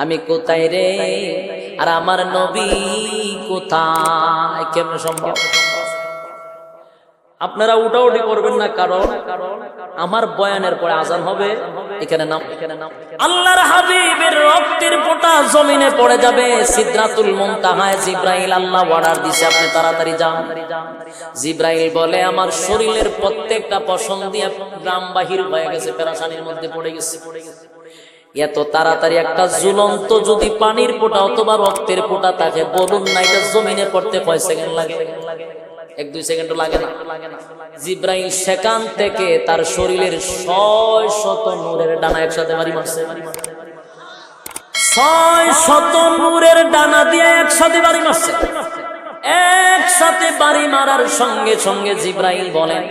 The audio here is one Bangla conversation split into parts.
আমি কোথায় রে, আর আমার নবী কোথায়? কেমন সম্ভব? আপনারা উঠাউঠি করবেন না, কারণ আমার বয়ানের পরে আজান হবে। এখানে নাম, আল্লাহর হাবিবের রক্তের ফোঁটা জমিনে পড়ে যাবে সিদরাতুল মুনতাহায়। জিব্রাইল আল্লাহ অর্ডার দিছে, আপনি তাড়াতাড়ি যান। জিব্রাইল বলে, আমার শরীরের প্রত্যেকটা পশম দিয়ে গ্রাম বাহির হয়ে গেছে, পেরেশানির মধ্যে পড়ে গেছে। এত তাড়াতাড়ি একটা ঝুলন্ত যদি পানির ফোঁটা অথবা রক্তের ফোঁটা থাকে, বলুন না এটা জমিনে পড়তে কয় সেকেন্ড লাগে? 1-2 সেকেন্ড লাগে না। জিব্রাইল সেখান থেকে তার শরীরের 600 নূরের ডানা একসাথে বাড়ি মারছে। 600 নূরের ডানা দিয়ে একসাথে বাড়ি মারছে। একসাথে বাড়ি মারার সঙ্গে সঙ্গে জিব্রাইল বলেন,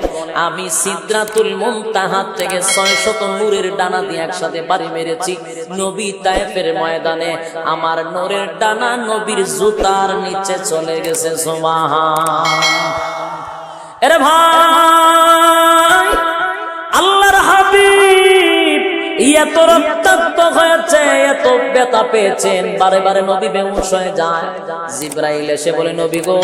আমি সিদরাতুল মুনতাহা থেকে 600 নূরের ডানা দিয়ে একসাথে বাড়ি মেরেছি নবী তায়েফের ময়দানে। আমার নূরের ডানা নবীর জুতার নিচে চলে গেছে। সুবহান। এরে ভাই, আল্লাহর হাবিব এত রক্তাক্ত হয়েছে, এত ব্যথা পেয়েছেন, বারে বারে নবী বেহুশ হয়ে যায়। জিব্রাইল এসে বলে, নবী গো,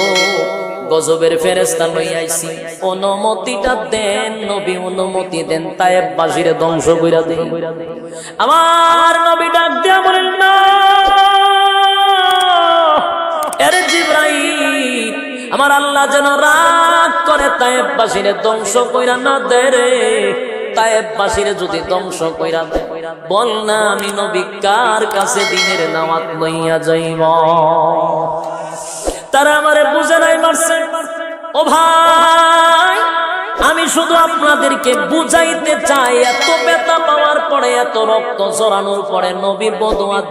গজবের ফেরেশতা লই আইছি, অনুমতিটা দেন নবী, অনুমতি দেন, তায়েফবাসীরে ধ্বংস কইরা দেন। আমার নবী ডাক দিয়া বলেন, না আরে জিব্রাইল, আমার আল্লাহ যেন রাগ করে তায়েফবাসীরে ধ্বংস কইরা না দেয় রে। তায়েফবাসীরে যদি ধ্বংস কইরা দেয়, বল না আমি নবী কার কাছে দিনের নামাত লইয়া যাইব। তারা আমারে বুঝে নাই মারছে। ও ভাই, আমি শুধু আপনাদেরকে বুঝাইতে চাই, এত ব্যথা পাওয়ার পরে, এত রক্ত ঝরানোর পরে নবী বদুয়া